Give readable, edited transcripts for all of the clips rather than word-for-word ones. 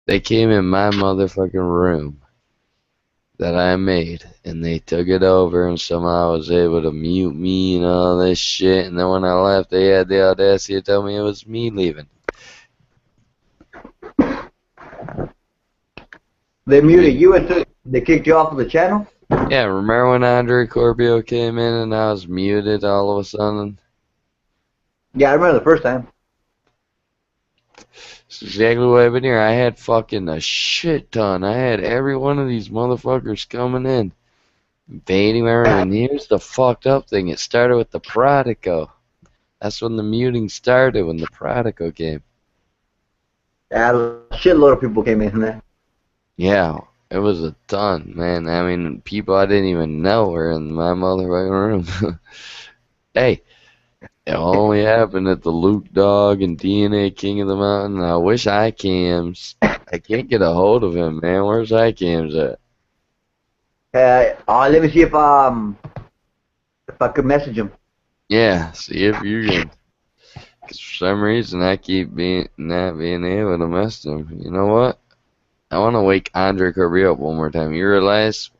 They came in my motherfucking room that I made, and they took it over, and somehow I was able to mute me and all this shit. And then when I left, they had the audacity to tell me it was me leaving. They muted you and they kicked you off of the channel? Yeah, remember when Andre Corpio came in and I was muted all of a sudden? Yeah, I remember the first time. That's exactly what happened here. I had fucking a shit ton. I had every one of these motherfuckers coming in, invading my room. And here's the fucked up thing. It started with the Prodigo. That's when the muting started, when the Prodigo came. Yeah, a shitload of people came in there. Yeah, it was a ton, man. I mean, people I didn't even know were in my motherfucking room. Hey, it only happened at the Luke Dog and DNA King of the Mountain. I wish iCams. I can't get a hold of him, man. Where's iCams at? Let me see if I could message him. Yeah, see if you can. Cause for some reason I keep not being able to message him. You know what? I want to wake Andre Correa up one more time. You realize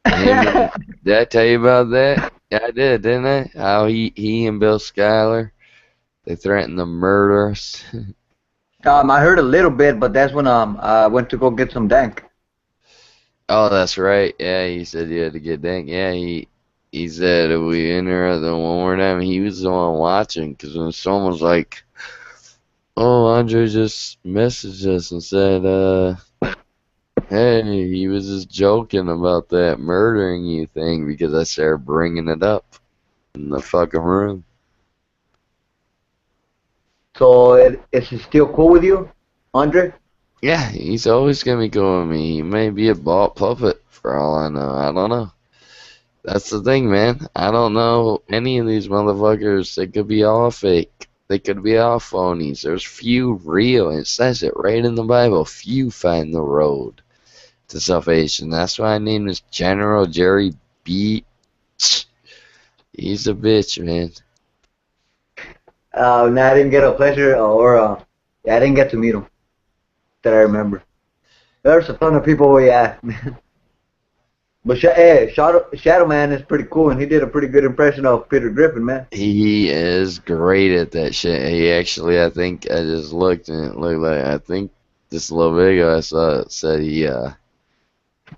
him? Did I tell you about that? Yeah, I did, didn't I? How he and Bill Schuyler, they threatened to murder us. I heard a little bit, but that's when I went to go get some dank. Oh, that's right. Yeah, he said you had to get dank. Yeah, he said if we interrupt them one more time, he was the one watching. Because when someone was like, "Oh, Andre just messaged us and said, hey, he was just joking about that murdering you thing," because I started bringing it up in the fucking room. So is he still cool with you, Andre? Yeah, he's always gonna be cool with me. He may be a bought puppet for all I know. I don't know. That's the thing, man. I don't know any of these motherfuckers. They could be all fake. They could be all phonies. There's few real. It says it right in the Bible. Few find the road to salvation. That's why I named this General Gerry B. He's a bitch, man. No, I didn't get a pleasure, yeah, I didn't get to meet him. That I remember. There's a ton of people, yeah. But Shadow Man is pretty cool, and he did a pretty good impression of Peter Griffin, man. He is great at that shit. He actually, I think, I just looked and it looked like, I think this little video I saw it said he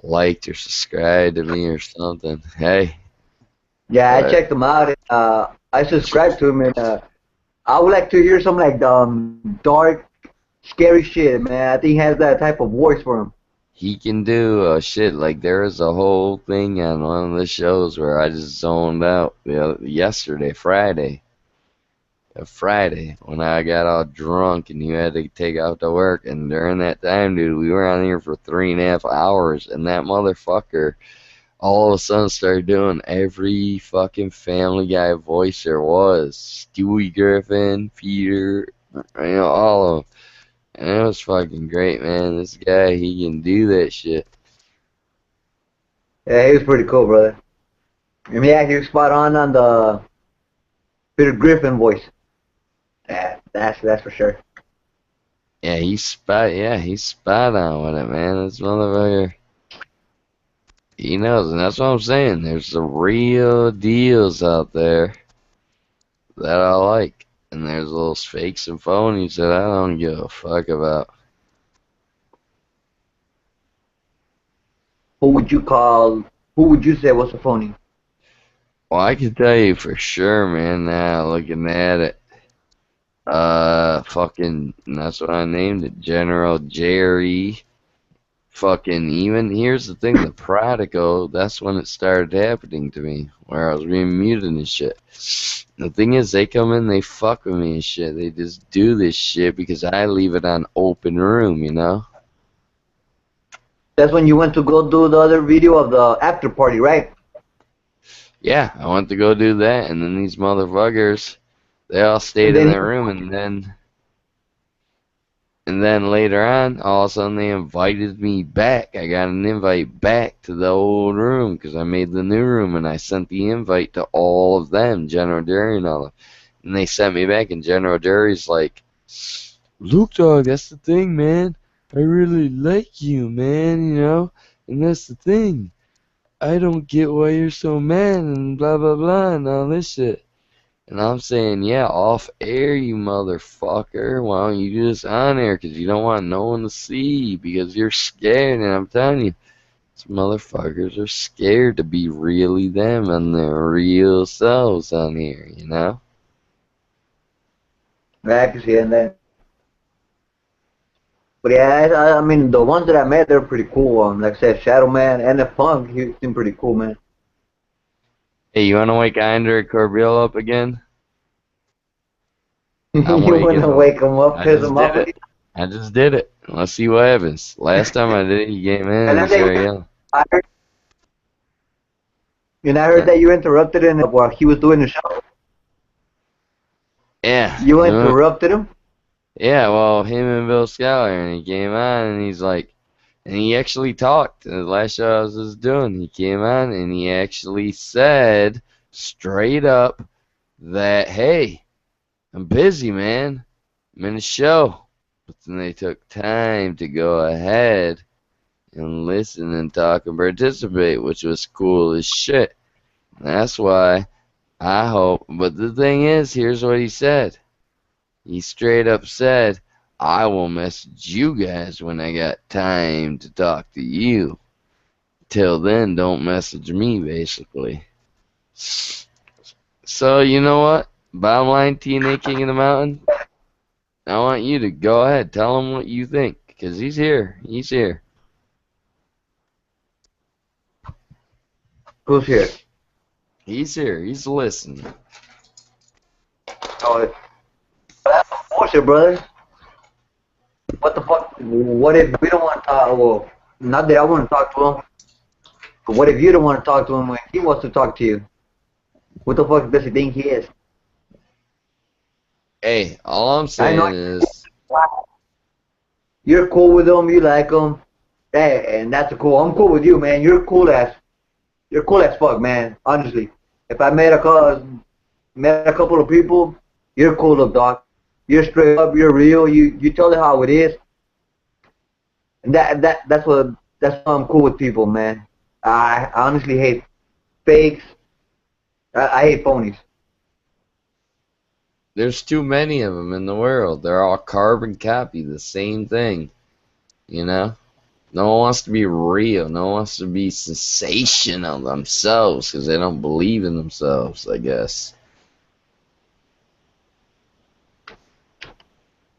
liked or subscribed to me or something. Hey, Yeah, I but checked him out. I subscribed to him, and I would like to hear some like dark, scary shit, man. I think he has that type of voice for him. he can do shit. Like there was a whole thing on one of the shows where I just zoned out yesterday, Friday, when I got all drunk and you had to take out to work. And during that time, dude, we were on here for 3.5 hours, and that motherfucker all of a sudden started doing every fucking Family Guy voice there was. Stewie Griffin, Peter, all of them. And it was fucking great, man. This guy, he can do that shit. Yeah, he was pretty cool, brother. And yeah, he was spot on the Peter Griffin voice. Yeah, that's for sure. Yeah, he's spot on with it, man. This motherfucker, he knows, and that's what I'm saying. There's the real deals out there that I like. And there's little fakes and phonies that I don't give a fuck about. Who would you call? Who would you say was a phony? Well, I can tell you for sure, man, now looking at it. Fucking, that's what I named it, General Gerry. Fucking, even, here's the thing, the Prodigo, that's when it started happening to me, where I was being muted and shit. The thing is, they come in, they fuck with me and shit. They just do this shit because I leave it on open room, you know? That's when you went to go do the other video of the after party, right? Yeah, I went to go do that, and then these motherfuckers, they all stayed And in then that room, and then later on, all of a sudden they invited me back. I got an invite back to the old room because I made the new room, and I sent the invite to all of them, General Derry and all of them. And they sent me back, and General Derry's like, "Luke Dog, that's the thing, man. I really like you, man, you know? And that's the thing. I don't get why you're so mad and blah blah blah and all this shit. And I'm saying, yeah, off air, you motherfucker. Why don't you do this on air? Because you don't want no one to see because you're scared. And I'm telling you, these motherfuckers are scared to be really them and their real selves on here, you know? I can see it. And then, but yeah, I mean, the ones that I met, they're pretty cool. Like I said, Shadow Man and the Punk, he seemed pretty cool, man. Hey, you want to wake Andre Corbeil up again? I'm You want waking to him up. wake him up, I piss just him did off it. again? I just did it. Let's see what happens. Last time I did it, he came in And and he then they, started yelling. I heard, and I heard that you interrupted him while he was doing the show. Yeah, You interrupted him? yeah, well, him and Bill Scholar, and he came on, and he's like, and he actually talked. The last show I was just doing, he came on, and he actually said straight up that, hey, I'm busy, man. I'm in a show. But then they took time to go ahead and listen and talk and participate, which was cool as shit. That's why I hope. But the thing is, here's what he said. He straight up said, I will message you guys when I got time to talk to you. Till then, don't message me, basically. So, you know what? Bottom line, TNA King of the Mountain, I want you to go ahead. Tell him what you think. Because he's here. He's here. Who's here? He's here. He's listening. Oh, that's some bullshit, brother. What the fuck? What if we don't want to talk? Well, not that I want to talk to him, but what if you don't want to talk to him when he wants to talk to you? What the fuck does he think he is? Hey, all I'm I know saying is, you're cool with him, you like him. Hey, and that's cool. I'm cool with you, man. You're cool as fuck, man. Honestly, if I met a couple of people, you're cool up, dog. You're straight up. You're real. You tell it how it is, and that's why I'm cool with people, man. I honestly hate fakes. I hate phonies. there's too many of them in the world. They're all carbon copy, the same thing. You know? No one wants to be real. No one wants to be sensational themselves because they don't believe in themselves, I guess.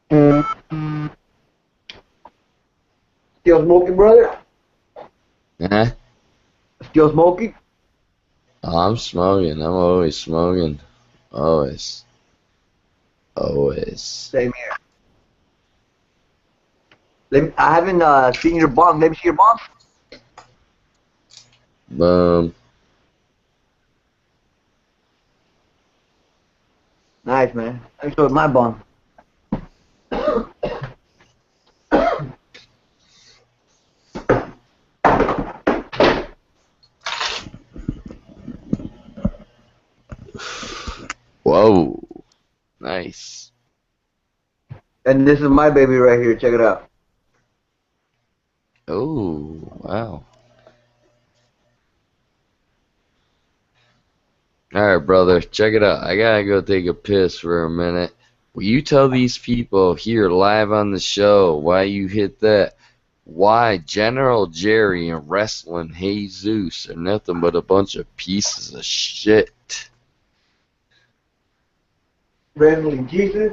Still smoking, brother? Eh? Still smoking? Oh, I'm smoking. I'm always smoking. Always. Always. Same here. I haven't seen your bong. Let me see your bong. Boom. Nice, man. Let me show you my bong. Whoa. Nice. And this is my baby right here. Check it out. Oh, wow. Alright, brother. Check it out. I gotta go take a piss for a minute. Will you tell these people here live on the show why you hit that? Why General Gerry and Wrestling Jesus are nothing but a bunch of pieces of shit. Wrestling Jesus.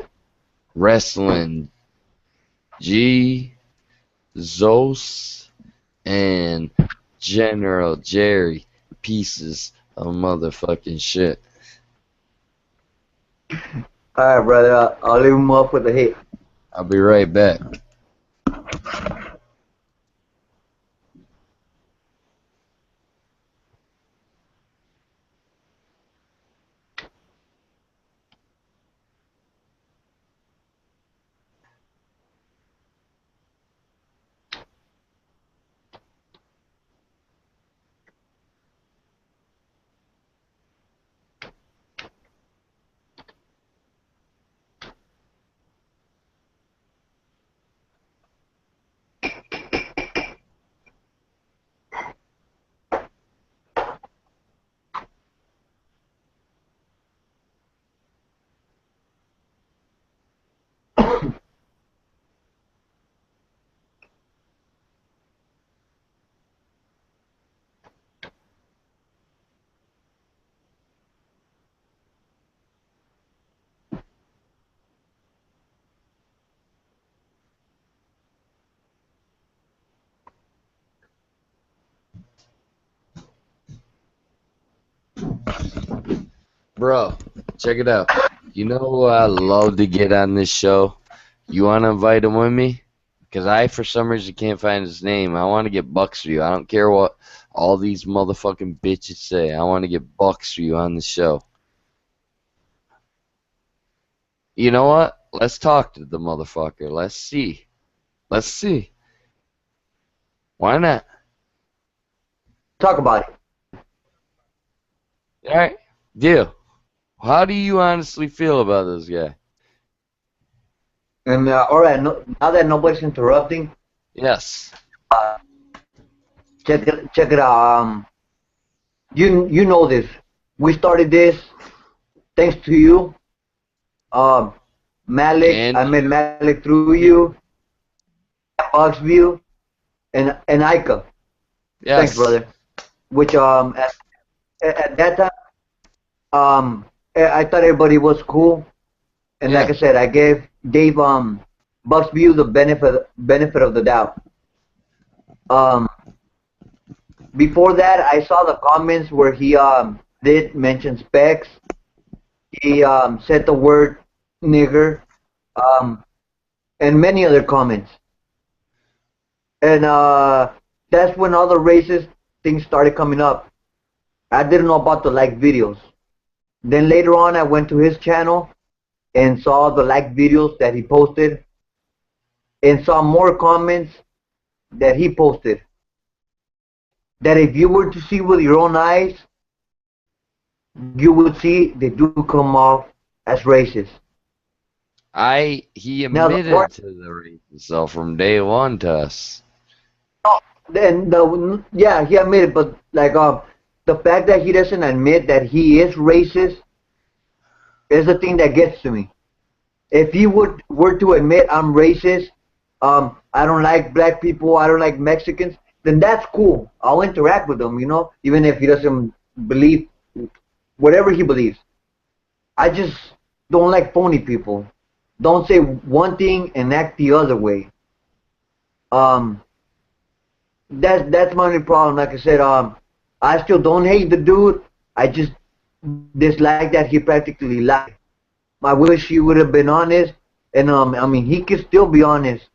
Wrestling Jesus and General Jerry, pieces of motherfucking shit. All right, brother. I'll leave him off with a hit. I'll be right back. bro, check it out. You know who I love to get on this show? You want to invite him with me? Because I, for some reason, can't find his name. I want to get Bucks for you. I don't care what all these motherfucking bitches say. I want to get Bucks for you on the show. You know what? Let's talk to the motherfucker. Let's see. Let's see. Why not? Talk about it. All right. Deal. How do you honestly feel about this guy? And all right, no, now that nobody's interrupting, Yes. uh, check it out. You know this. We started this thanks to you, um, Malik. And I met Malik through you, Bugsview, and Ika. Thanks, yes. brother. Which at that time I thought everybody was cool, and like Yeah. I said, I gave Bugsview the benefit of the doubt. Um, Before that, I saw the comments where he did mention specs. He said the word nigger, um, and many other comments. And that's when all the racist things started coming up. I didn't know about the like videos. Then later on, I went to his channel and saw the like videos that he posted and saw more comments that he posted. That if you were to see with your own eyes, you would see they do come off as racist. He Now the part, admitted to the racism so from day one to us. then the yeah, he admitted, but like the fact that he doesn't admit that he is racist is the thing that gets to me. If he were to admit I'm racist, I don't like black people, I don't like Mexicans, then that's cool. I'll interact with him, even if he doesn't believe whatever he believes. I just don't like phony people. Don't say one thing and act the other way. Um, that's my only problem. Like I said, I still don't hate the dude. I just dislike that he practically lied. I wish he would have been honest, and I mean, he could still be honest.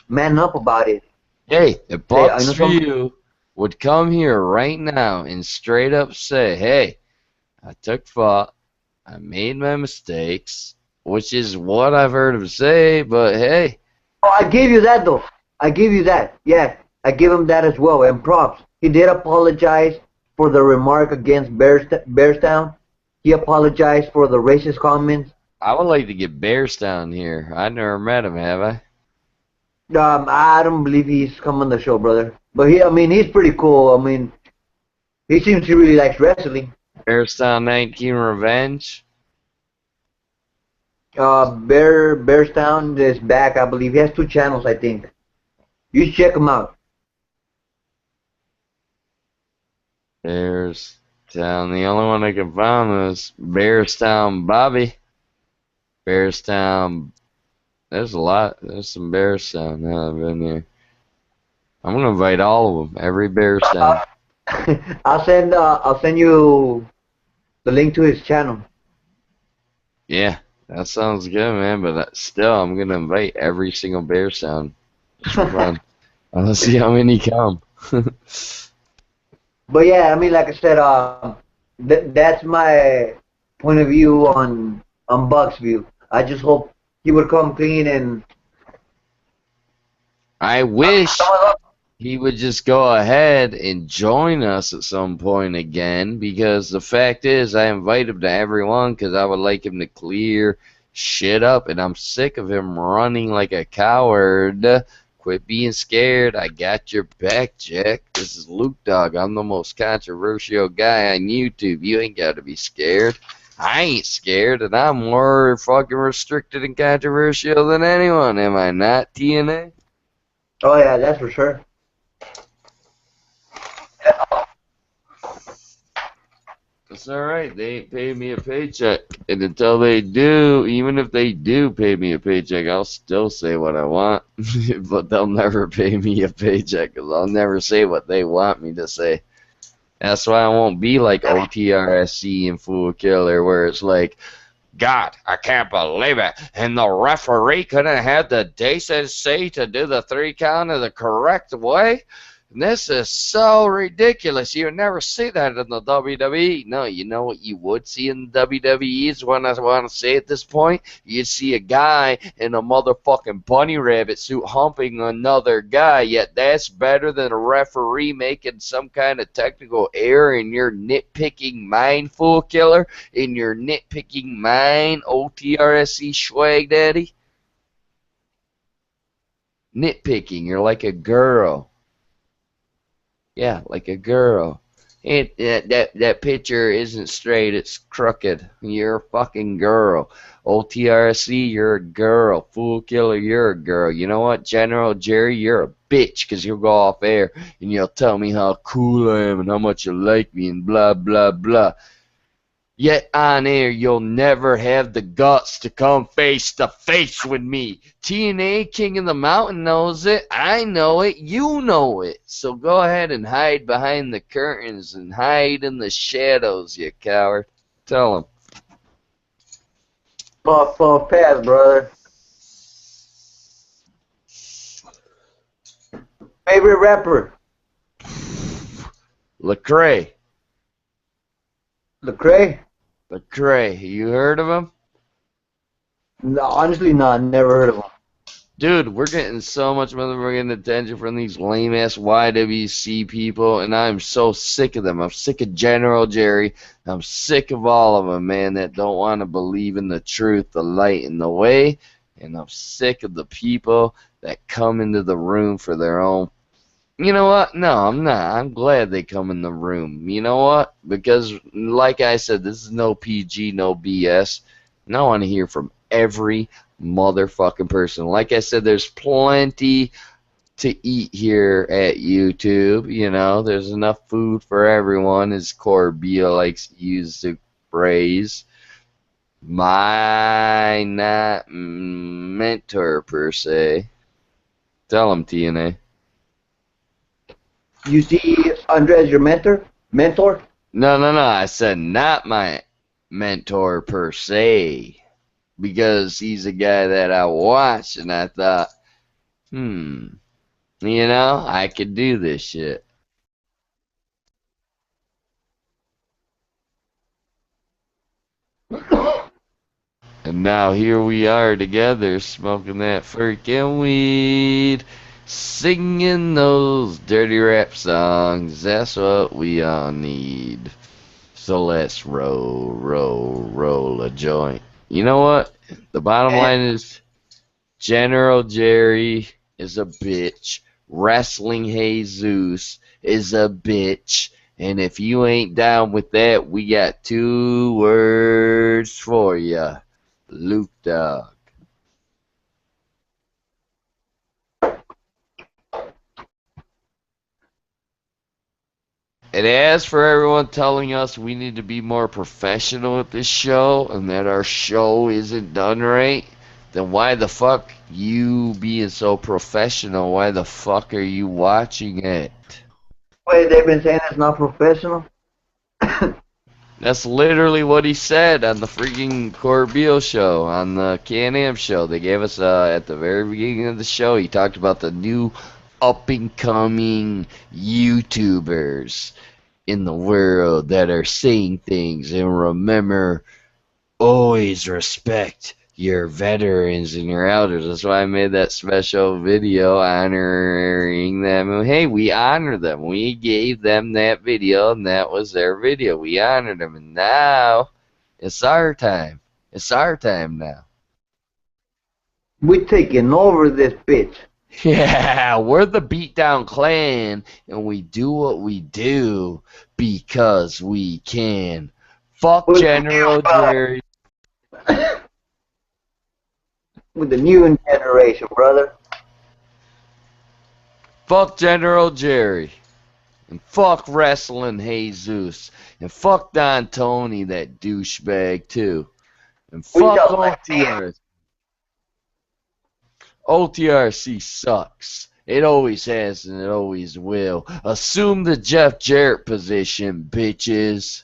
Man up about it. Hey, if Say, I Bucks know for some. you would come here right now and straight up say, hey, I took fault, I made my mistakes, which is what I've heard him say, but hey, Oh, I gave you that though. I gave you that. Yeah, I give him that as well. And props. He did apologize for the remark against Bearstown. He apologized for the racist comments. I would like to get Bears down here. I never met him, have I? I don't believe he's come on the show, brother. But I mean, he's pretty cool. I mean, he seems he really likes wrestling. Bearstown 19 Revenge. Bearstown is back, I believe. He has two channels, I think. You should check him out. Bearstown. The only one I can find is Bearstown Bobby. Bearstown. There's a lot. There's some Bearstown now I've been here. I'm gonna invite all of them. Every Bearstown. I'll send you the link to his channel. Yeah, that sounds good, man. But still, I'm gonna invite every single Bearstown just for fun. Let's see how many come. But yeah, I mean, like I said, that's my point of view on Buck's view. I just hope he would come clean and. I wish he would just go ahead and join us at some point again, because the fact is I invite him to everyone because I would like him to clear shit up, and I'm sick of him running like a coward. Quit being scared. I got your back, Jack. This is Luke Dog. I'm the most controversial guy on YouTube. You ain't got to be scared. I ain't scared, and I'm more fucking restricted and controversial than anyone. Am I not, TNA? Oh yeah, that's for sure. It's alright, they ain't paid me a paycheck. And until they do, even if they do pay me a paycheck, I'll still say what I want. But they'll never pay me a paycheck because I'll never say what they want me to say. That's why I won't be like OTRSC and Fool Killer, where it's like, God, I can't believe it. And the referee couldn't have the decency to do the 3 count the correct way. This is so ridiculous. You would never see that in the WWE. No, you know what you would see in the WWE is what I want to say at this point. You'd see a guy in a motherfucking bunny rabbit suit humping another guy, yet that's better than a referee making some kind of technical error in your nitpicking mind, Fool Killer, in your nitpicking mind, OTRSC swag daddy. Nitpicking, you're like a girl. Yeah, like a girl. That picture isn't straight, it's crooked. You're a fucking girl. OTRC, you're a girl. Fool Killer, you're a girl. You know what, General Gerry, you're a bitch, because you'll go off air and you'll tell me how cool I am and how much you like me and blah, blah, blah. Yet on air, you'll never have the guts to come face to face with me. TNA King of the Mountain knows it. I know it. You know it. So go ahead and hide behind the curtains and hide in the shadows, you coward. Tell him. Puff, puff, pass, brother. Favorite rapper? Lecrae. Lecrae? Lecrae. You heard of him? No, honestly, no, never heard of him. Dude, we're getting so much motherfucking attention from these lame ass YWC people, and I'm so sick of them. I'm sick of General Gerry. I'm sick of all of them, man, that don't want to believe in the truth, the light, and the way. And I'm sick of the people that come into the room for their own. You know what? No, I'm not. I'm glad they come in the room. You know what? Because, like I said, this is no PG, no BS. And I want to hear from every motherfucking person. Like I said, there's plenty to eat here at YouTube. You know, there's enough food for everyone, as Corbia likes to use the phrase. My not mentor, per se. Tell him, TNA. You see Andre as your mentor? Mentor? No, no, no. I said not my mentor, per se. Because he's a guy that I watched, and I thought, you know, I could do this shit. And now here we are together, smoking that freaking weed, singing those dirty rap songs. That's what we all need. So let's roll a joint. You know what? The bottom And line is General Gerry is a bitch. Wrestling Jesus is a bitch. And if you ain't down with that, we got 2 words for ya. Luke Dog. And as for everyone telling us we need to be more professional at this show and that our show isn't done right, then why the fuck you being so professional? Why the fuck are you watching it? wait, they've been saying it's not professional? That's literally what he said on the freaking Corbeil show, on the Can-Am show. They gave us, at the very beginning of the show, he talked about the new up-and-coming YouTubers in the world that are saying things. And remember, always respect your veterans and your elders. That's why I made that special video honoring them. And hey, we honor them. We gave them that video, and that was their video. We honored them, and now it's our time. It's our time now. We taking over this bitch. Yeah, we're the Beatdown Clan, and we do what we do because we can. Fuck With the General new, Gerry. with the new generation, brother. Fuck General Gerry. And fuck Wrestling Jesus. And fuck Don Tony, that douchebag, too. And We fuck shall let him. OTR. OTRC sucks. It always has and it always will. Assume the Jeff Jarrett position, bitches.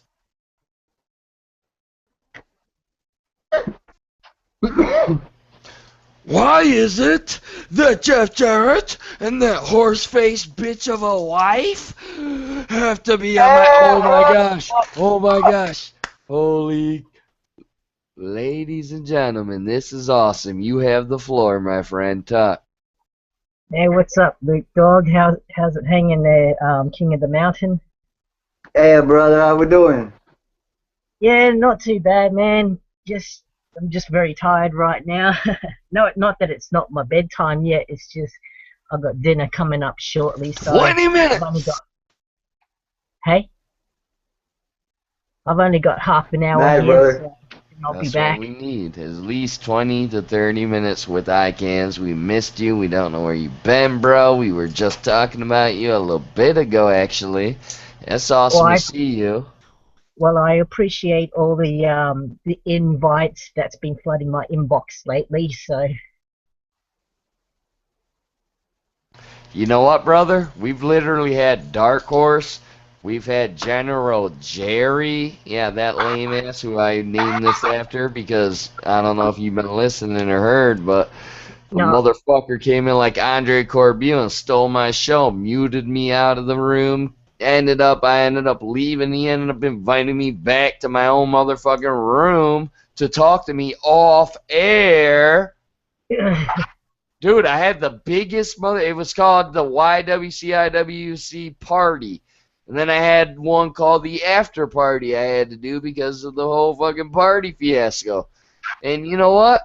Why is it that Jeff Jarrett and that horse-faced bitch of a wife have to be on my... Oh my gosh. Oh my gosh. Holy... Ladies and gentlemen, this is awesome. You have the floor, my friend. Talk. Hey, what's up, Luke Dog? How's it hanging there, King of the Mountain? Hey, brother, how we doing? Yeah, not too bad, man. I'm just very tired right now. No, not that it's not my bedtime yet. It's just I've got dinner coming up shortly, so 20 I've only got minutes! hey, I've only got half an hour Nice, here, brother. so I'll be That's what back. we need. At least 20 to 30 minutes with ICANNs. We missed you. We don't know where you've been, bro. We were just talking about you a little bit ago, actually. It's Well, awesome to I see you. well I appreciate all the invites that's been flooding my inbox lately. So You know what, brother? We've literally had Dark Horse. We've had General Gerry. Yeah, that lame ass who I named this after because I don't know if you've been listening or heard, but a no, motherfucker came in like Andre Corbeau and stole my show, muted me out of the room. I ended up leaving. He ended up inviting me back to my own motherfucking room to talk to me off air. Dude, I had the biggest mother. It was called the YWCIWC party. And then I had one called the after party I had to do because of the whole fucking party fiasco. And you know what?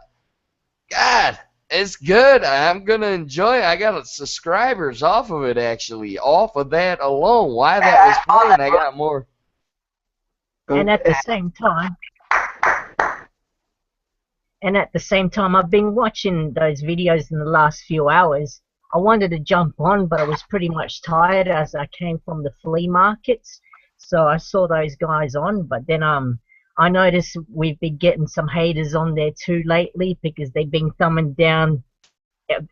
God, it's good. I'm gonna enjoy it. I got subscribers off of it actually, off of that alone. Why that was playing, I got more. and at the same time. And at the same time, I've been watching those videos in the last few hours. I wanted to jump on, but I was pretty much tired as I came from the flea markets. So I saw those guys on, but then I noticed we've been getting some haters on there too lately because they've been thumbing down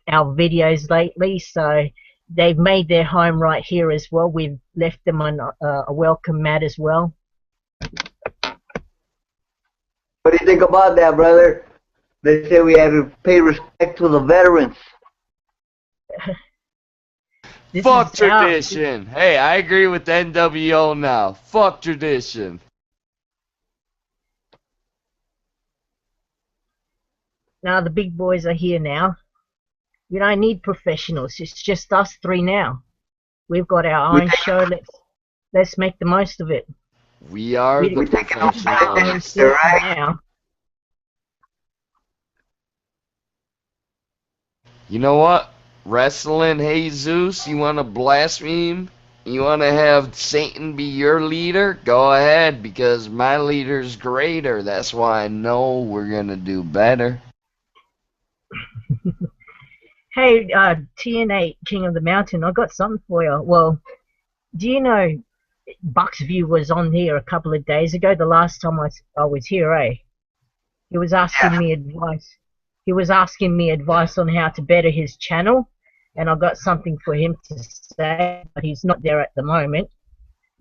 our videos lately. So they've made their home right here as well. We've left them on a welcome mat as well. What do you think about that, brother? They say we have to pay respect to the veterans. This Fuck is our tradition. Hey, I agree with NWO now. Fuck tradition. now the big boys are here now. We don't need professionals. It's just us three now. We've got our We own take, show. Let's make the most of it. We are the We taking no got our own professionals. prisoners, circle right? now. You know what? Wrestling Jesus, you want to blaspheme? You want to have Satan be your leader? Go ahead, because my leader's greater. That's why I know we're going to do better. Hey, TNA King of the Mountain, I got something for you. Well, do you know Buck's View was on here a couple of days ago? The last time I was here, eh? He was asking Yeah. me advice. He was asking me advice on how to better his channel, and I got something for him to say, but he's not there at the moment.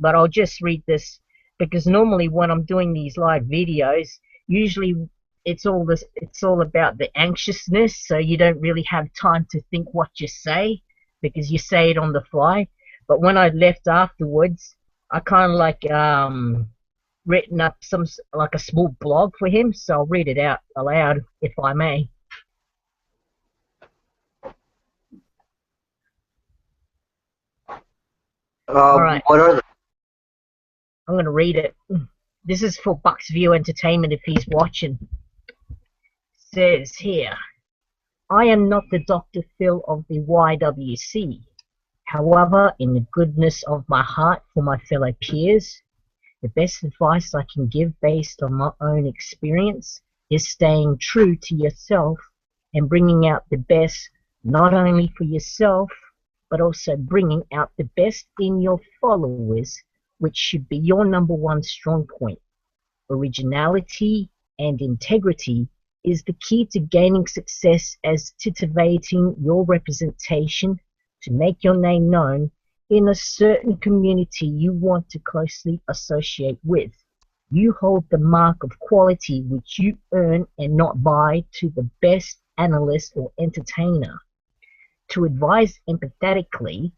But I'll just read this because normally when I'm doing these live videos, usually it's all about the anxiousness, so you don't really have time to think what you say because you say it on the fly. But when I left afterwards, I kind of like written up some like a small blog for him, so I'll read it out aloud if I may. All right, What are the? I'm gonna read it. This is for Bucks View Entertainment if he's watching. Says here, I am not the Dr. Phil of the YWC. However, in the goodness of my heart for my fellow peers, the best advice I can give based on my own experience is staying true to yourself and bringing out the best not only for yourself, but also bringing out the best in your followers, which should be your number one strong point. Originality and integrity is the key to gaining success as titivating your representation to make your name known in a certain community you want to closely associate with. You hold the mark of quality which you earn and not buy to the best analyst or entertainer. To advise empathetically,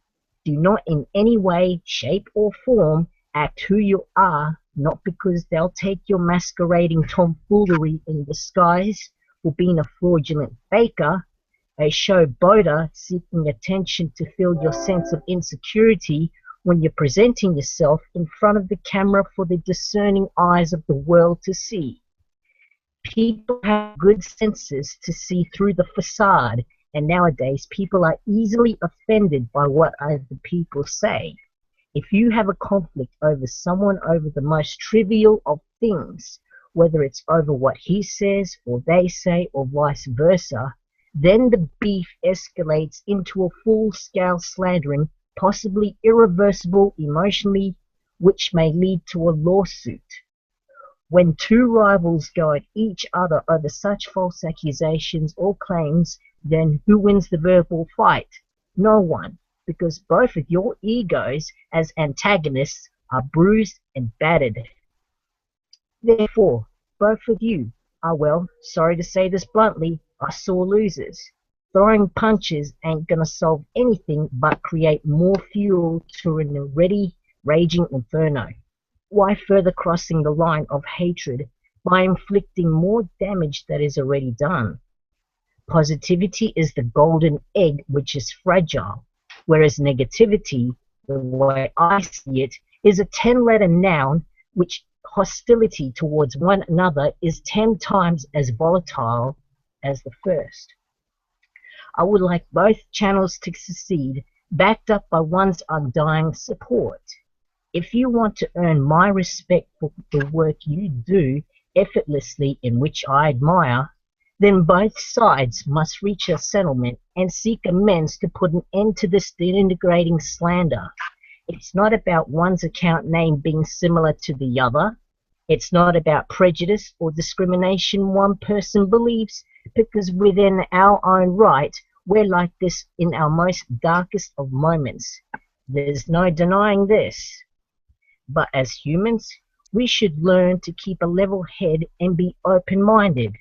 do not in any way, shape, or form act who you are, not because they'll take your masquerading tomfoolery in disguise or being a fraudulent faker, a showboater seeking attention to fill your sense of insecurity when you're presenting yourself in front of the camera for the discerning eyes of the world to see. People have good senses to see through the facade, and nowadays people are easily offended by what other people say. If you have a conflict over someone over the most trivial of things, whether it's over what he says or they say or vice versa, then the beef escalates into a full-scale slandering, possibly irreversible emotionally, which may lead to a lawsuit. When two rivals go at each other over such false accusations or claims, then who wins the verbal fight? No one, because both of your egos as antagonists are bruised and battered. Therefore, both of you are, well, sorry to say this bluntly, are sore losers. Throwing punches ain't gonna solve anything but create more fuel to an already raging inferno. Why further crossing the line of hatred by inflicting more damage that is already done? Positivity is the golden egg which is fragile, whereas negativity, the way I see it, is a 10-letter noun which hostility towards one another is 10 times as volatile as the first. I would like both channels to succeed, backed up by one's undying support. If you want to earn my respect for the work you do effortlessly, in which I admire, then both sides must reach a settlement and seek amends to put an end to this denigrating slander. It's not about one's account name being similar to the other. It's not about prejudice or discrimination one person believes, because within our own right, we're like this in our most darkest of moments. There's no denying this. But as humans, we should learn to keep a level head and be open-minded.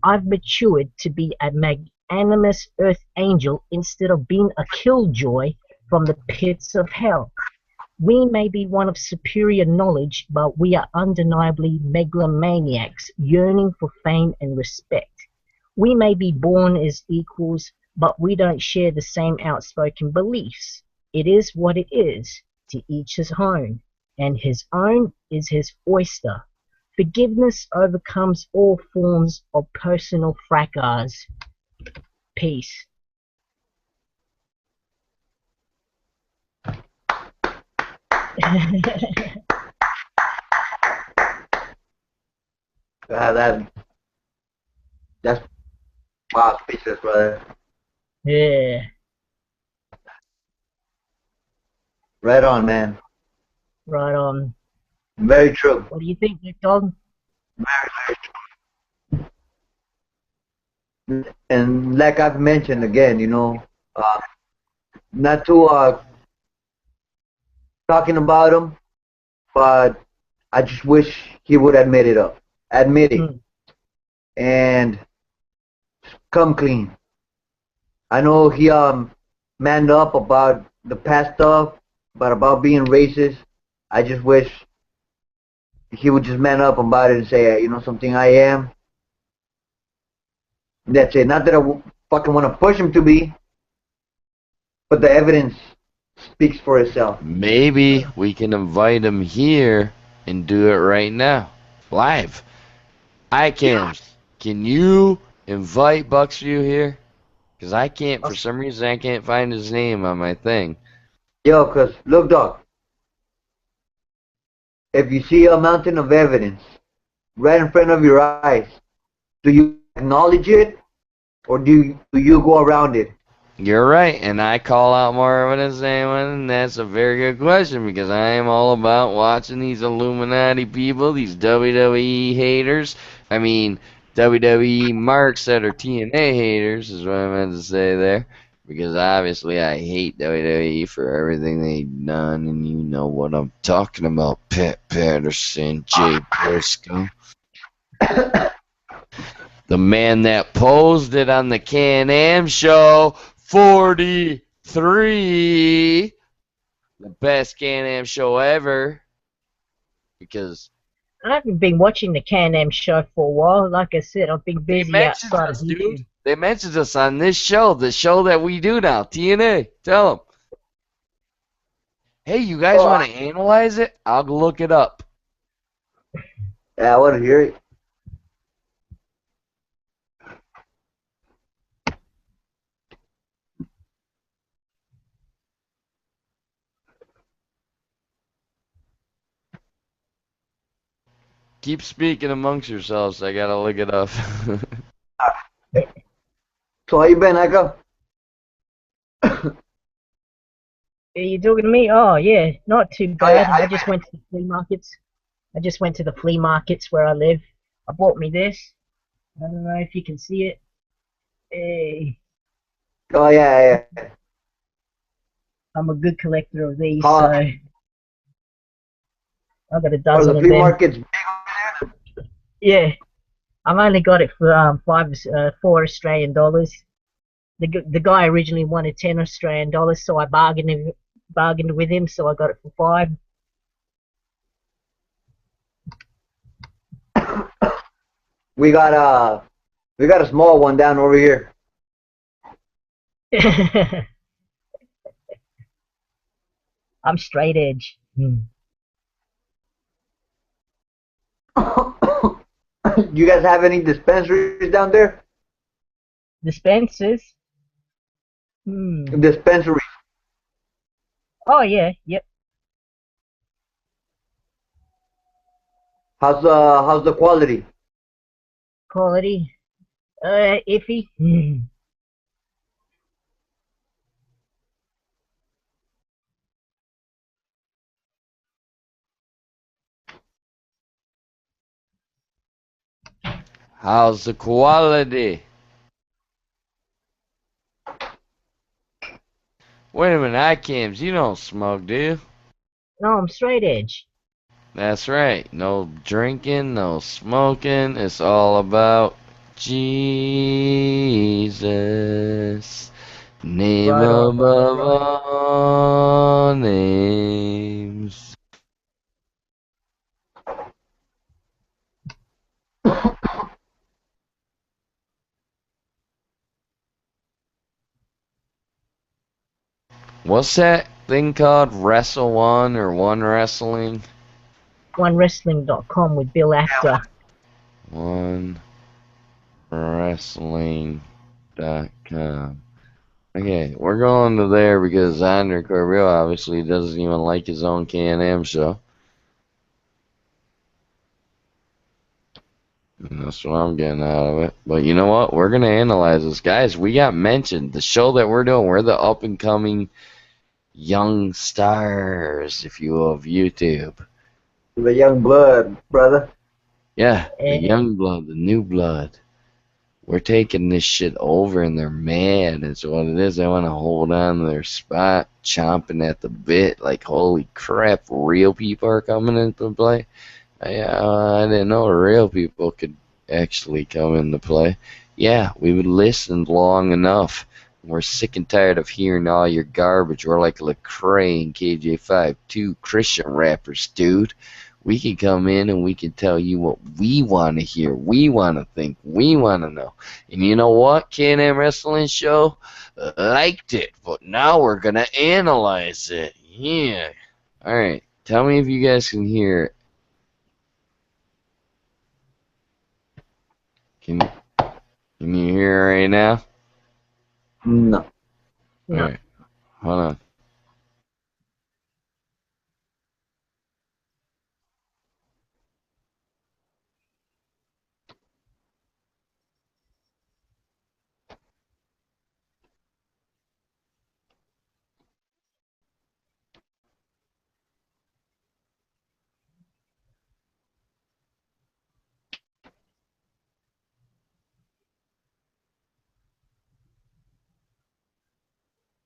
I've matured to be a magnanimous earth angel instead of being a killjoy from the pits of hell. We may be one of superior knowledge, but we are undeniably megalomaniacs yearning for fame and respect. We may be born as equals, but we don't share the same outspoken beliefs. It is what it is, to each his own, and his own is his oyster. Forgiveness overcomes all forms of personal fracas. Peace. That's wow, speechless, brother. Yeah, Right on, man. right on. Very true. What do you think, Nick Dog? And like I've mentioned again, not to talking about him, but I just wish he would admit it, Mm, and come clean. I know he manned up about the past stuff, but about being racist, I just wish he would just man up about it and say, something, I am. That's it. Not that fucking want to push him to be, but the evidence speaks for itself. Maybe we can invite him here and do it right now. Live. iCams, can you invite Bucksview here? Because I can't, for some reason, I can't find his name on my thing. Yo, cause look, dog. If you see a mountain of evidence right in front of your eyes, do you acknowledge it or do you go around it? You're right, and I call out more evidence than anyone, and that's a very good question because I am all about watching these Illuminati people, these WWE haters. I mean, WWE marks that are TNA haters is what I meant to say there. because obviously I hate WWE for everything they've done, and you know what I'm talking about. Pat Patterson, Jay Briscoe, the man that posed it on the Can-Am show, 43, the best Can-Am show ever, because I haven't been watching the Can-Am show for a while. Like I said, I've been they busy mentioned outside of us, dude. YouTube. They mentioned us on this show, the show that we do now, TNA. Tell them. Hey, you guys Oh, want to analyze it? I'll look it up. yeah, I want to hear it. Keep speaking amongst yourselves. I gotta look it up. So how you been, Eka? Are you talking to me? Oh yeah, not too Oh yeah, bad. how I you just been? went to the flea markets. I just went to the flea markets where I live. I bought me this. I don't know if you can see it. Hey, Oh yeah, yeah. I'm a good collector of these, so How I got a are the dozen of flea them. markets? Yeah, I've only got it for 4 Australian dollars. The guy originally wanted 10 Australian dollars, so I bargained with him, so I got it for 5. We got we got a small one down over here. I'm straight edge. You guys have any dispensaries down there? Dispensers. Hmm. Dispensaries. Oh yeah, yep. How's the quality? Quality. Iffy. How's the quality? Wait a minute, iCams, you don't smoke, do you? No, I'm straight edge. That's right. No drinking, no smoking. It's all about Jesus. Name Right on, brother. above Right. all names. What's that thing called? Wrestle One or One Wrestling? OneWrestling.com with Bill Apter. One Wrestling.com. Okay, we're going to there because Andre Corbeau obviously doesn't even like his own Can-Am show. And that's what I'm getting out of it. But you know what? We're going to analyze this. Guys, we got mentioned. The show that we're doing, we're the up-and-coming young stars, if you will, of YouTube. The young blood, brother. Yeah, the Eh, young blood, the new blood. We're taking this shit over and they're mad. That's what it is. They want to hold on to their spot, chomping at the bit. Like, holy crap, real people are coming into play. I didn't know real people could actually come into play. Yeah, we would listen long enough. We're sick and tired of hearing all your garbage. We're like Lecrae and KJ5, two Christian rappers, dude. We can come in and we can tell you what we want to hear, we want to think, we want to know. And you know what, Can-Am Wrestling Show? Liked it, but now we're going to analyze it. Yeah. Alright, tell me if you guys can hear it. Can Can you hear it right now? No. no. Alright, hold on.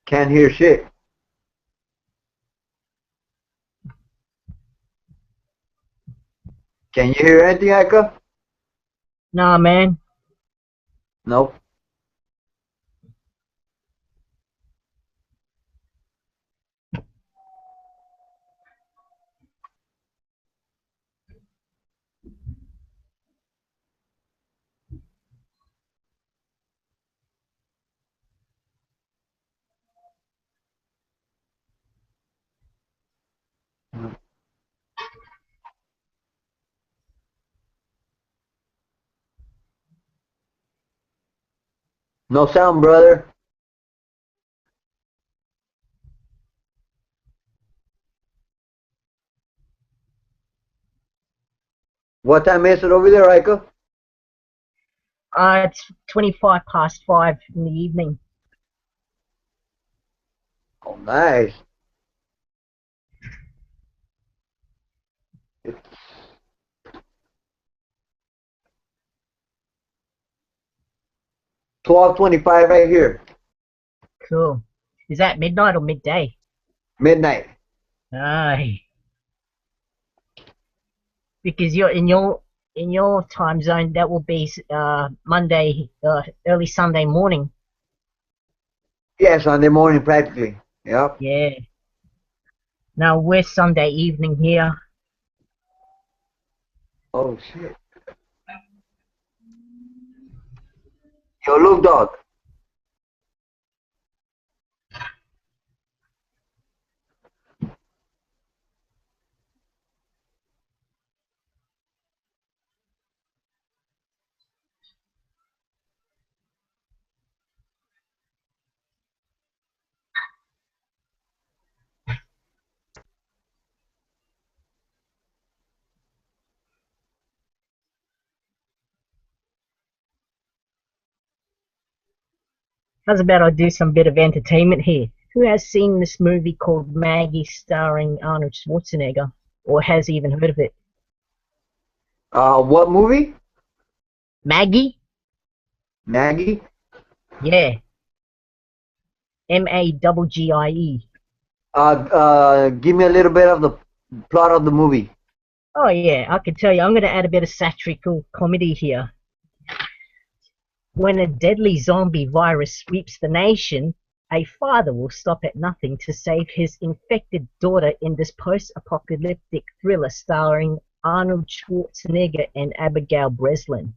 Can't hear shit. Can you hear anything, Ika? Nah, man. Nope. No sound, brother. What time is it over there, Ika? It's 5:25 in the evening. Oh, nice. It's 12:25 right here. Cool. Is that midnight or midday? Midnight. Aye. Because you're in your time zone, that will be Monday, early Sunday morning. Yeah, Sunday morning practically. Yep. Yeah. Now we're Sunday evening here. Oh shit. Yo, look, dog. How's about I do some bit of entertainment here? Who has seen this movie called Maggie starring Arnold Schwarzenegger? Or has even heard of it? What movie? Maggie? Maggie? Yeah. Maggie. Give me a little bit of the plot of the movie. Oh yeah, I can tell you. I'm going to add a bit of satirical comedy here. When a deadly zombie virus sweeps the nation, a father will stop at nothing to save his infected daughter in this post-apocalyptic thriller starring Arnold Schwarzenegger and Abigail Breslin.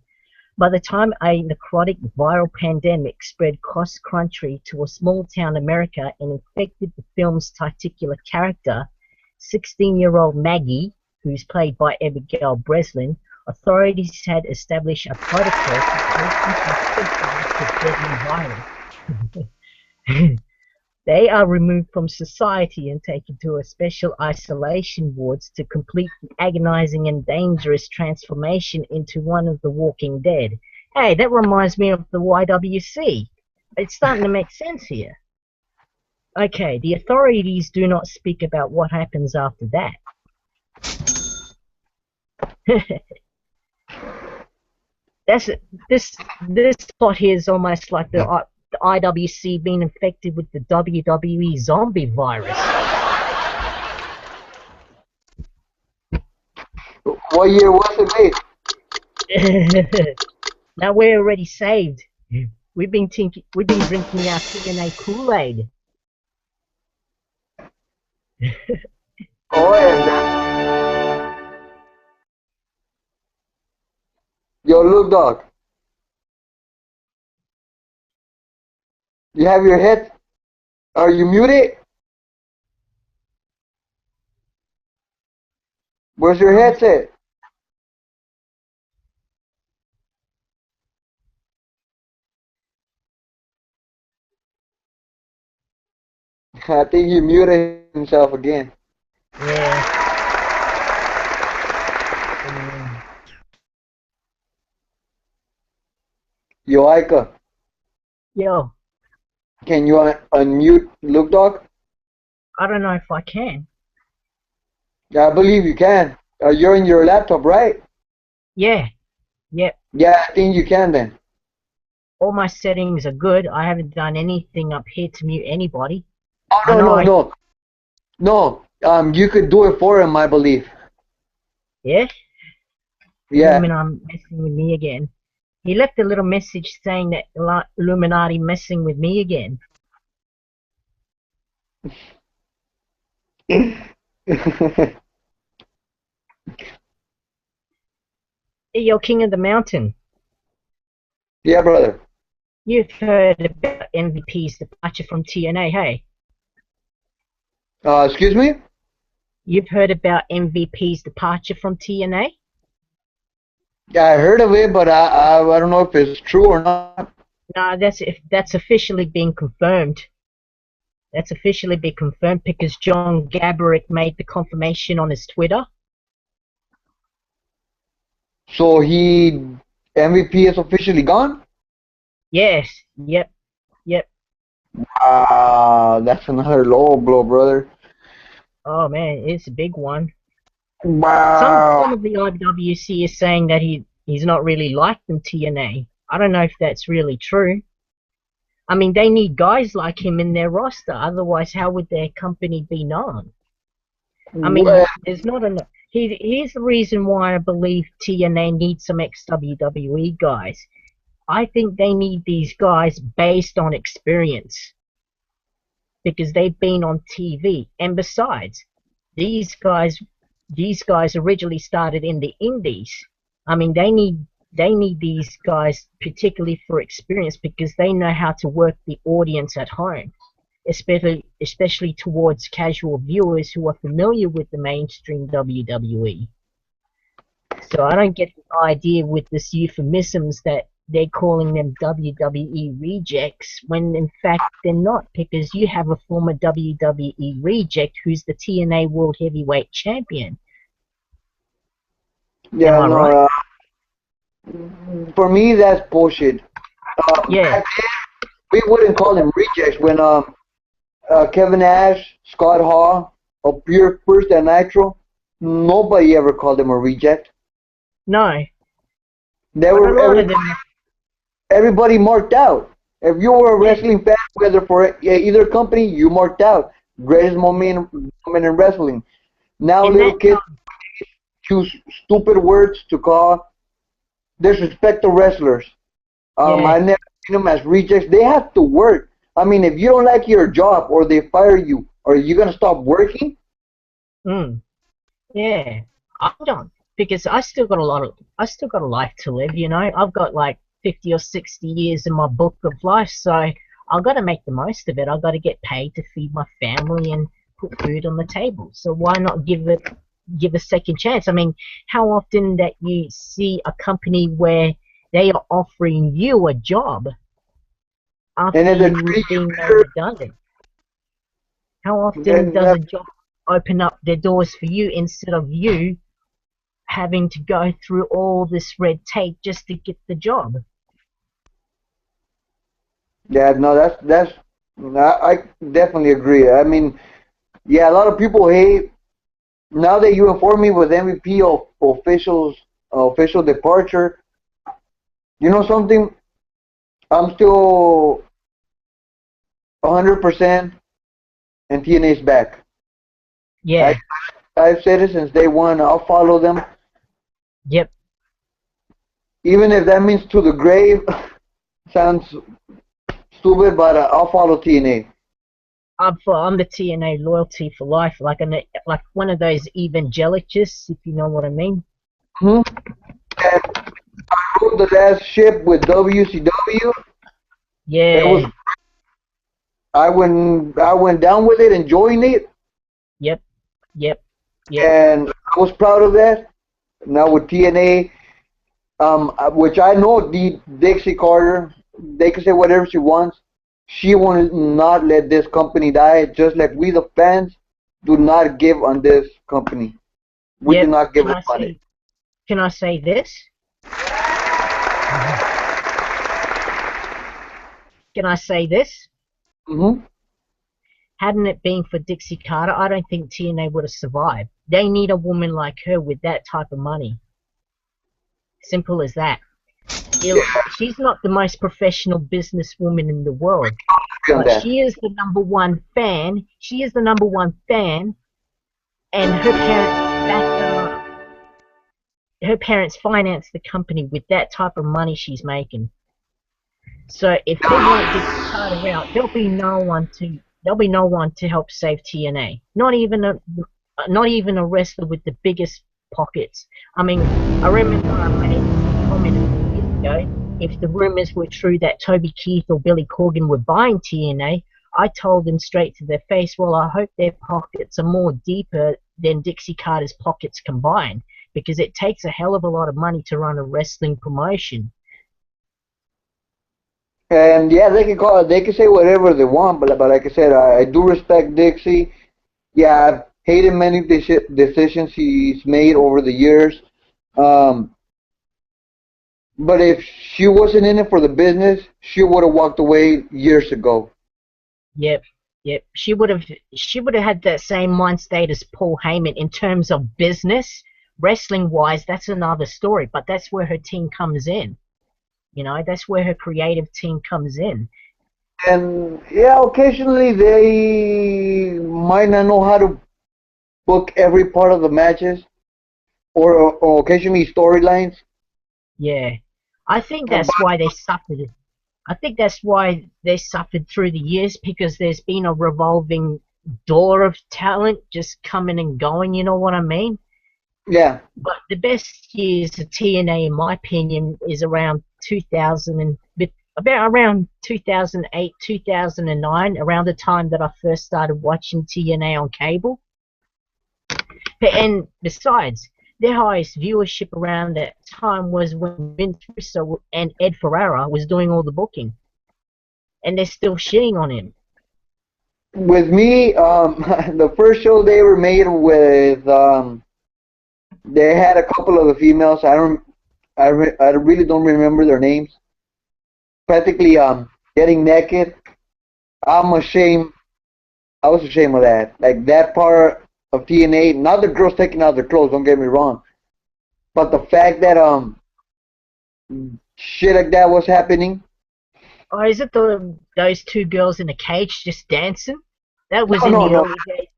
By the time a necrotic viral pandemic spread cross-country to a small-town America and infected the film's titular character, 16-year-old Maggie, who's played by Abigail Breslin, authorities had established a protocol for patients infected with deadly virus. They are removed from society and taken to a special isolation wards to complete the agonizing and dangerous transformation into one of the Walking Dead. Hey, that reminds me of the YWC. It's starting to make sense here. Okay, the authorities do not speak about what happens after that. That's this plot here is almost like the IWC being infected with the WWE zombie virus. What year was it made? Now we're already saved. We've been drinking our TNA Kool-Aid. Oh, yeah. Yo, look, dog. You have your head. Are you muted? Where's your headset? I think he muted himself again. Yeah. Yo, Ika, Yo, can you unmute Look Dog? I don't know if I can. Yeah, I believe you can. You're in your laptop, right? Yeah. Yep. Yeah, I think you can then. all my settings are good. I haven't done anything up here to mute anybody. Oh, I no, know no, I, no. No, you could do it for him, I believe. yeah? Yeah. Illuminati messing with me again. He left a little message saying that Illuminati messing with me again. Hey, yo, King of the Mountain. Yeah, brother. You've heard about MVP's departure from TNA, hey? Excuse me? You've heard about MVP's departure from TNA? Yeah, I heard of it, but I don't know if it's true or not. No, that's officially been confirmed. That's officially been confirmed because John Gabrick made the confirmation on his Twitter. So MVP is officially gone? Yes, yep, yep. That's another low blow, brother. Oh man, it's a big one. Wow. Some of the IWC is saying that he's not really liked in TNA. I don't know if that's really true. I mean, they need guys like him in their roster, otherwise how would their company be known? I Well, mean, there's not enough. Here's the reason why I believe TNA needs some ex-WWE guys. I think they need these guys based on experience because they've been on TV. And besides, these guys these guys originally started in the indies. I mean, they need these guys particularly for experience because they know how to work the audience at home, especially towards casual viewers who are familiar with the mainstream WWE. So I don't get the idea with this euphemisms that they're calling them WWE rejects when in fact they're not, because you have a former WWE reject who's the TNA World Heavyweight Champion. Am yeah, I right? no. For me, that's bullshit. Yeah. Back then, we wouldn't call them rejects when Kevin Nash, Scott Hall, of Pure First and Nitro, nobody ever called them a reject. No. They But a were lot of them. everybody marked out. If you were a Yeah. wrestling fan, whether for either company, you marked out. Greatest moment in wrestling. Now In little that kids time. choose stupid words to call disrespect to wrestlers. Yeah. I never seen them as rejects. They have to work. I mean, if you don't like your job or they fire you, are you gonna stop working? Mm. Yeah, I don't, because I still got a life to live, you know. I've got like 50 or 60 years in my book of life, so I've got to make the most of it. I've got to get paid to feed my family and put food on the table. So why not give a second chance? I mean, how often that you see a company where they are offering you a job And after if they you treat you being made better, redundant? How often then does a job open up their doors for you instead of you having to go through all this red tape just to get the job? yeah, no, that's I definitely agree. I mean, yeah, a lot of people hate. Now that you inform me with MVP of official departure, you know something? I'm still 100% and TNA's back. I Yeah, I've said it since day one. I'll follow them, yep. even if that means to the grave. Sounds stupid, but I'll follow TNA. I'm the TNA loyalty for life, like one of those evangelists, if you know what I mean. Hmm. And I rode the last ship with WCW. It was Yeah, I went down with it, enjoying it, yep, yep, yep, and I was proud of that. Now with TNA, which I know Dixie Carter, they can say whatever she wants. She will not let this company die. Just like we, the fans, do not give on this company. We do yep. not give Can up I on it. say can I say this? Can I say this? Hmm. Hadn't it been for Dixie Carter, I don't think TNA would have survived. They need a woman like her with that type of money. Simple as that. she's not the most professional businesswoman in the world, On but that. she is the number one fan. She is the number one fan, and her parents back her up. Her parents finance the company with that type of money she's making. So if they want Dixie Carter out, there'll be no one to help save TNA. Not even a wrestler with the biggest pockets. I mean, I remember I made a comment a few years ago. If the rumors were true that Toby Keith or Billy Corgan were buying TNA, I told them straight to their face, well, I hope their pockets are more deeper than Dixie Carter's pockets combined, because it takes a hell of a lot of money to run a wrestling promotion. And yeah, they can say whatever they want, but like I said, I do respect Dixie. Yeah, I've hated many decisions he's made over the years. Um, but if she wasn't in it for the business, she would have walked away years ago. Yep, yep. She would have had that same mind state as Paul Heyman in terms of business. Wrestling wise, that's another story, but that's where her team comes in. That's where her creative team comes in. And yeah, occasionally they might not know how to book every part of the matches, or occasionally storylines. Yeah. I think that's why they suffered. I think that's why they suffered through the years, because there's been a revolving door of talent just coming and going, you know what I mean? Yeah, But the best years of TNA, in my opinion, is around 2000 about around 2008, 2009, around the time that I first started watching TNA on cable. And besides, their highest viewership around that time was when Vince Russo and Ed Ferrara was doing all the booking, and they're still shitting on him. with me, the first show they were made with, they had a couple of the females. I really don't remember their names. Practically, getting naked. I'm ashamed. I was ashamed of that. Like that part of TNA. Not the girls taking out their clothes. Don't get me wrong. But the fact that shit like that was happening. Oh, is it those two girls in a cage just dancing? That was No, in no, the no. early days.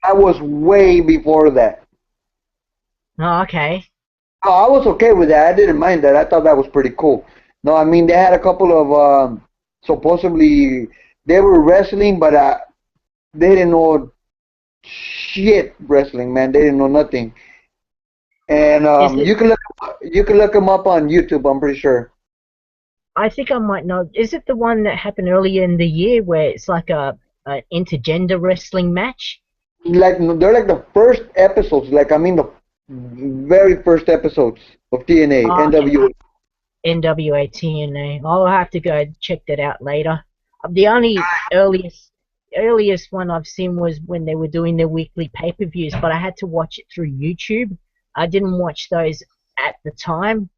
That was way before that. Oh, okay. Oh, I was okay with that. I didn't mind that. I thought that was pretty cool. No, I mean they had a couple of supposedly they were wrestling, but they didn't know shit wrestling, man. They didn't know nothing. And Is it? you can look them up on YouTube. I'm pretty sure. I think I might know. Is it the one that happened earlier in the year where it's like a intergender wrestling match? Like they're like the first episodes. Like I mean the very first episodes of TNA, Oh, okay. NWA. NWA TNA. I'll have to go check that out later. The only earliest one I've seen was when they were doing their weekly pay-per-views, but I had to watch it through YouTube. I didn't watch those at the time.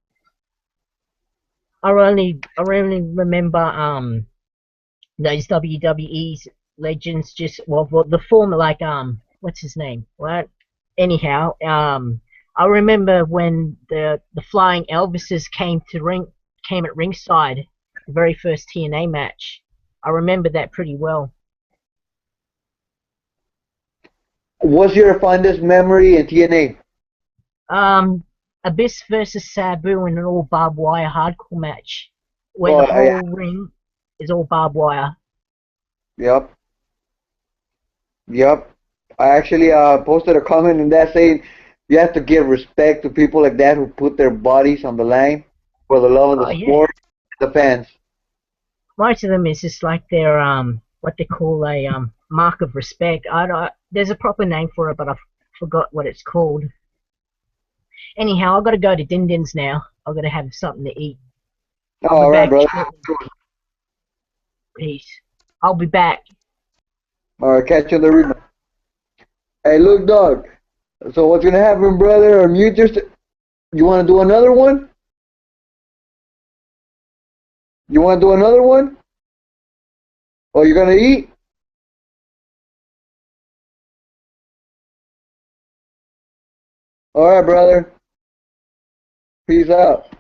I only remember those WWE's legends, just well the former, like what's his name? What? Anyhow, I remember when the Flying Elvises came at ringside, the very first TNA match. I remember that pretty well. What's your fondest memory in TNA? Um, Abyss versus Sabu in an all barbed wire hardcore match, where the Oh yeah, whole ring is all barbed wire. yep, yep. I actually posted a comment in that saying you have to give respect to people like that who put their bodies on the line for the love of Oh the yeah, sport, the fans. most of them is just like their what they call a mark of respect. I don't, there's a proper name for it, but I forgot what it's called. Anyhow, I've got to go to Din Din's now. I've got to have something to eat. I'll be All right, back brother. shortly. Peace. I'll be back. All right, catch you on the rebound. Hey, look, dog. So what's gonna happen, brother? Unmute your. You want to do another one? You want to do another one? Or you gonna eat? All right, brother. Peace out.